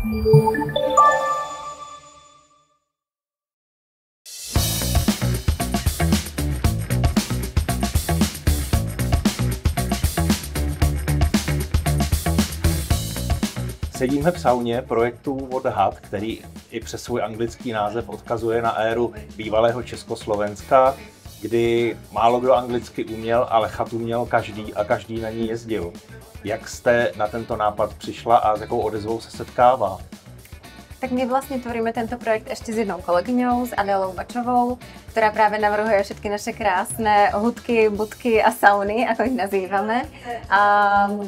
Sedíme v sauně projektu What the Hut, který i přes svůj anglický název odkazuje na éru bývalého Československa, kdy málo kdo anglicky uměl, ale chatu měl každý a každý na ní jezdil. Jak jste na tento nápad přišla a s jakou odezvou se setkává? Tak my vlastne tvoríme tento projekt ešte s jednou kolegyňou, s Adélou Bačovou, ktorá práve navrhuje všetky naše krásne hudky, budky a sauny, ako ich nazývame.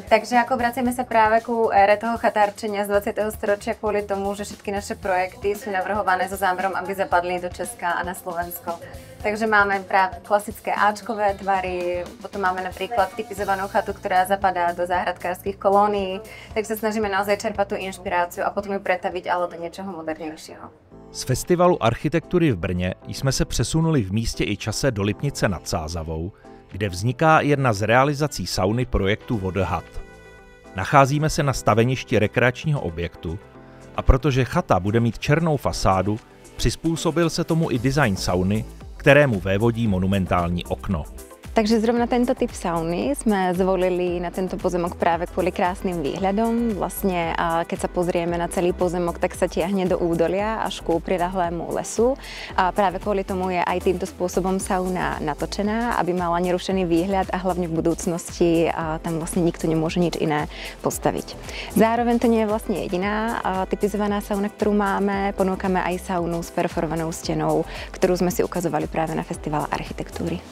Takže ako vraciame sa práve ku ére toho chatárčenia z 20. storočia kvôli tomu, že všetky naše projekty sú navrhované so zámerom, aby zapadli do Česka a na Slovensko. Takže máme práve klasické áčkové tvary, potom máme napríklad typizovanú chatu, ktorá zapadá do záhradkárskych kolónií, takže sa snažíme naozaj čerpať tú inšpiráciu a potom ju pretaviť ale do něčeho modernějšího. Z festivalu architektury v Brně jsme se přesunuli v místě i čase do Lipnice nad Sázavou, kde vzniká jedna z realizací sauny projektu What the Hut. Nacházíme se na staveništi rekreačního objektu a protože chata bude mít černou fasádu, přizpůsobil se tomu i design sauny, ktorému vévodí monumentální okno. Takže zrovna tento typ sauny sme zvolili na tento pozemok práve kvôli krásnym výhľadom. Vlastne, keď sa pozrieme na celý pozemok, tak sa tiahne do údolia až ku prilahlému lesu. A práve kvôli tomu je aj týmto spôsobom sauna natočená, aby mala nerušený výhľad a hlavne v budúcnosti tam vlastne nikto nemôže nič iné postaviť. Zároveň to nie je vlastne jediná typizovaná sauna, ktorú máme. Ponúkame aj saunu s perforovanou stenou, ktorú sme si ukazovali práve na festivale architektúry.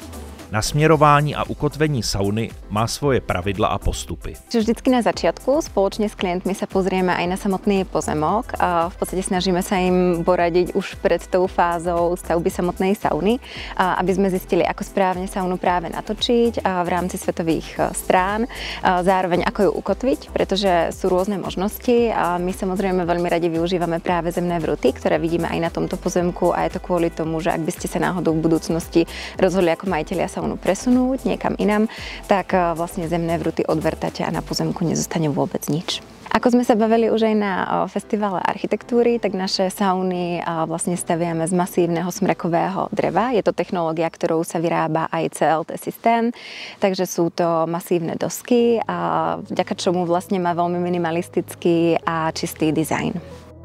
Nasměrování a ukotvení sauny má svoje pravidla a postupy. Vždycky na začiatku spoločne s klientmi sa pozrieme aj na samotný pozemok. V podstate snažíme sa im poradiť už pred tou fázou stavby samotnej sauny, aby sme zistili, ako správne saunu práve natočiť v rámci svetových strán, zároveň ako ju ukotviť, pretože sú rôzne možnosti. My samozrejme veľmi radi využívame práve zemné vruty, ktoré vidíme aj na tomto pozemku a je to kvôli tomu, že ak by ste sa náhodou v budúcnosti rozhodli ako majitelia saunu presunúť niekam inam, tak vlastne zemné vruty odvertáte a na pozemku nezostane vôbec nič. Ako sme sa bavili už aj na festivale architektúry, tak naše sauny vlastne staviame z masívneho smrekového dreva. Je to technológia, ktorou sa vyrába aj CLT systém, takže sú to masívne dosky, a vďaka čomu vlastne má veľmi minimalistický a čistý dizajn.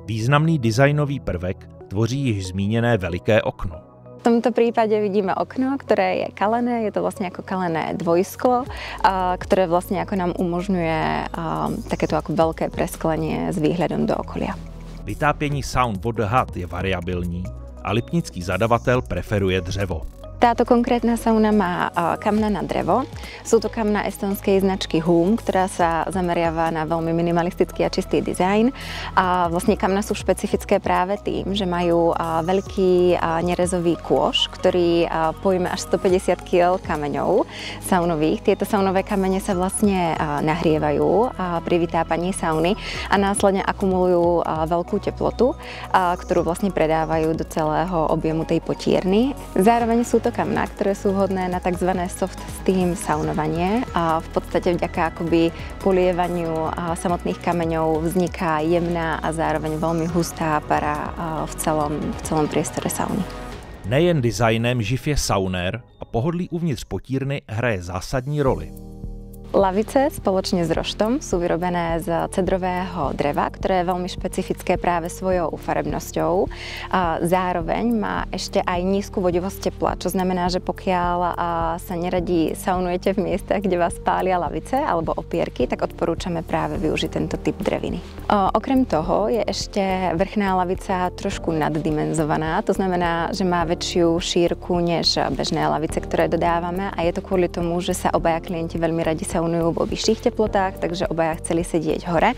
Významný dizajnový prvek tvoří již zmíněné veliké okno. V tomto prípade vidíme okno, ktoré je kalené, je to vlastne ako kalené dvojsklo, ktoré vlastne ako nám umožňuje takéto ako veľké presklenie s výhľadom do okolia. Vytápění saun What the Hut je variabilní a lipnický zadavatel preferuje dřevo. Táto konkrétna sauna má kamna na drevo. Sú to kamna estonskej značky Hum, ktorá sa zameriava na veľmi minimalistický a čistý dizajn. A vlastne kamna sú špecifické práve tým, že majú veľký nerezový kôš, ktorý pojme až 150 kg kameňov saunových. Tieto saunové kamene sa vlastne nahrievajú pri vytápaní sauny a následne akumulujú veľkú teplotu, ktorú vlastne predávajú do celého objemu tej potierny. Zároveň sú to kamná, ktoré sú vhodné na tzv. Soft steam saunovanie a v podstate vďaka akoby polievaniu samotných kameňov vzniká jemná a zároveň veľmi hustá para v celom priestore sauny. Nejen designem živ je saunér a pohodlí uvnitř potírny hraje zásadní roli. Lavice spoločne s roštom sú vyrobené z cedrového dreva, ktoré je veľmi špecifické práve svojou farebnosťou. Zároveň má ešte aj nízku vodivosť tepla, čo znamená, že pokiaľ sa neradi saunujete v miestach, kde vás pália lavice alebo opierky, tak odporúčame práve využiť tento typ dreviny. Okrem toho je ešte vrchná lavica trošku naddimenzovaná, to znamená, že má väčšiu šírku než bežné lavice, ktoré dodávame a je to kvôli tomu, že sa obaja klienti veľmi radi saunujú vo vyšších teplotách, takže obaja chceli sedieť hore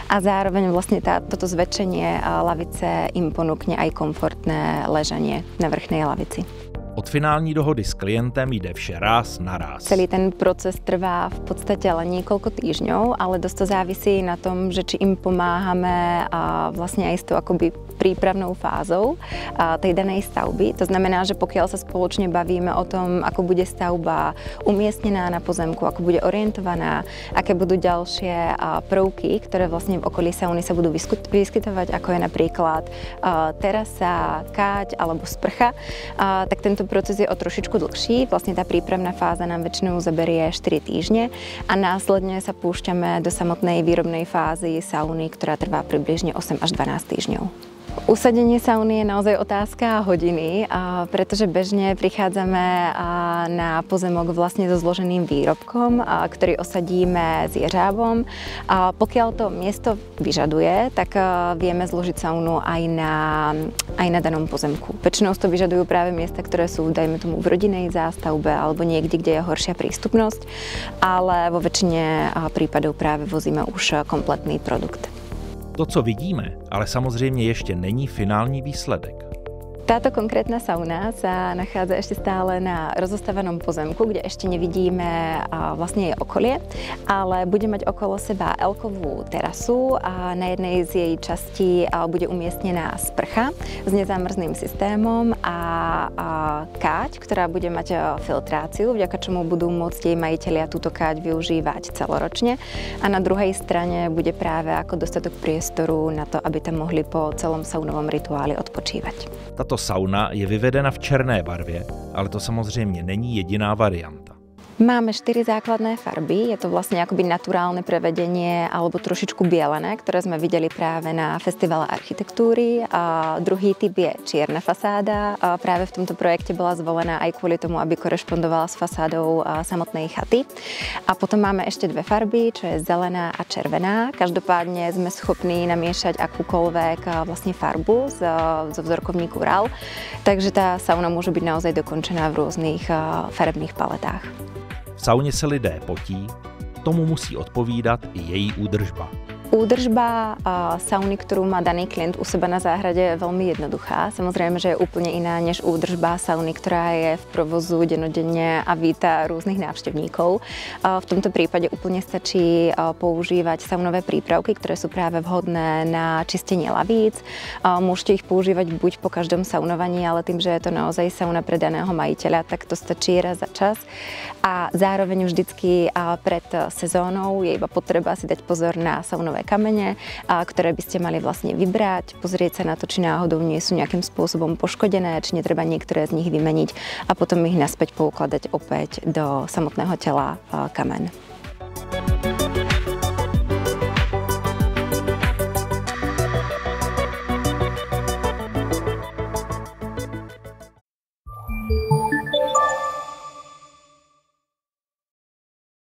a zároveň vlastne toto zväčšenie lavice im ponúkne aj komfortné ležanie na vrchnej lavici. Od finální dohody s klientem jde vše ráz na ráz. Celý ten proces trvá v podstate len niekoľko týždňov, ale dosť to závisí na tom, že či im pomáhame a vlastne aj s tou akoby prípravnou fázou tej danej stavby. To znamená, že pokiaľ sa spoločne bavíme o tom, ako bude stavba umiestnená na pozemku, ako bude orientovaná, aké budú ďalšie prvky, ktoré vlastne v okolí sauny sa budú vyskytovať, ako je napríklad terasa, káť alebo sprcha, tak tento proces je o trošičku dlhší. Vlastne tá prípravná fáza nám väčšinou zaberie 4 týždne a následne sa púšťame do samotnej výrobnej fázy sauny, ktorá trvá približne 8 až 12 týždňov. Usadenie sauny je naozaj otázka hodiny, pretože bežne prichádzame na pozemok vlastne so zloženým výrobkom, ktorý osadíme s jeřábom. Pokiaľ to miesto vyžaduje, tak vieme zložiť saunu aj na danom pozemku. Väčšinou to vyžadujú práve miesta, ktoré sú, dajme tomu, v rodinnej zástavbe alebo niekde, kde je horšia prístupnosť, ale vo väčšine prípadov práve vozíme už kompletný produkt. To, co vidíme, ale samozřejmě ještě není finální výsledek. Táto konkrétna sauna sa nachádza ešte stále na rozostávanom pozemku, kde ešte nevidíme vlastne jej okolie, ale bude mať okolo seba L-kovú terasu a na jednej z jej častí bude umiestnená sprcha s nezámrzným systémom a káť, ktorá bude mať filtráciu, vďaka čomu budú môcť jej majitelia túto káť využívať celoročne, a na druhej strane bude práve ako dostatok priestoru na to, aby tam mohli po celom saunovom rituáli odpočívať. Tato sauna je vyvedena v černé barvě, ale to samozřejmě není jediná varianta. Máme 4 základné farby, je to vlastne akoby naturálne prevedenie alebo trošičku bielené, ktoré sme videli práve na festivale architektúry. A druhý typ je čierna fasáda. A práve v tomto projekte bola zvolená aj kvôli tomu, aby korešpondovala s fasádou samotnej chaty. A potom máme ešte 2 farby, čo je zelená a červená. Každopádne sme schopní namiešať akúkoľvek vlastne farbu zo vzorkovníku RAL, takže tá sauna môže byť naozaj dokončená v rôznych farebných paletách. V sauně se lidé potí, tomu musí odpovídat i její údržba. Údržba sauny, ktorú má daný klient u seba na záhrade, je veľmi jednoduchá. Samozrejme, že je úplne iná než údržba sauny, ktorá je v provozu dennodenne a víta rôznych návštevníkov. V tomto prípade úplne stačí používať saunové prípravky, ktoré sú práve vhodné na čistenie lavíc. Môžete ich používať buď po každom saunovaní, ale tým, že je to naozaj sauna pre daného majiteľa, tak to stačí raz za čas. A zároveň vždycky pred sezónou je iba potreba si dať pozor na saunové kamene, ktoré by ste mali vlastne vybrať, pozrieť sa na to, či náhodou nie sú nejakým spôsobom poškodené, či netreba niektoré z nich vymeniť a potom ich naspäť poukladať opäť do samotného tela kamen.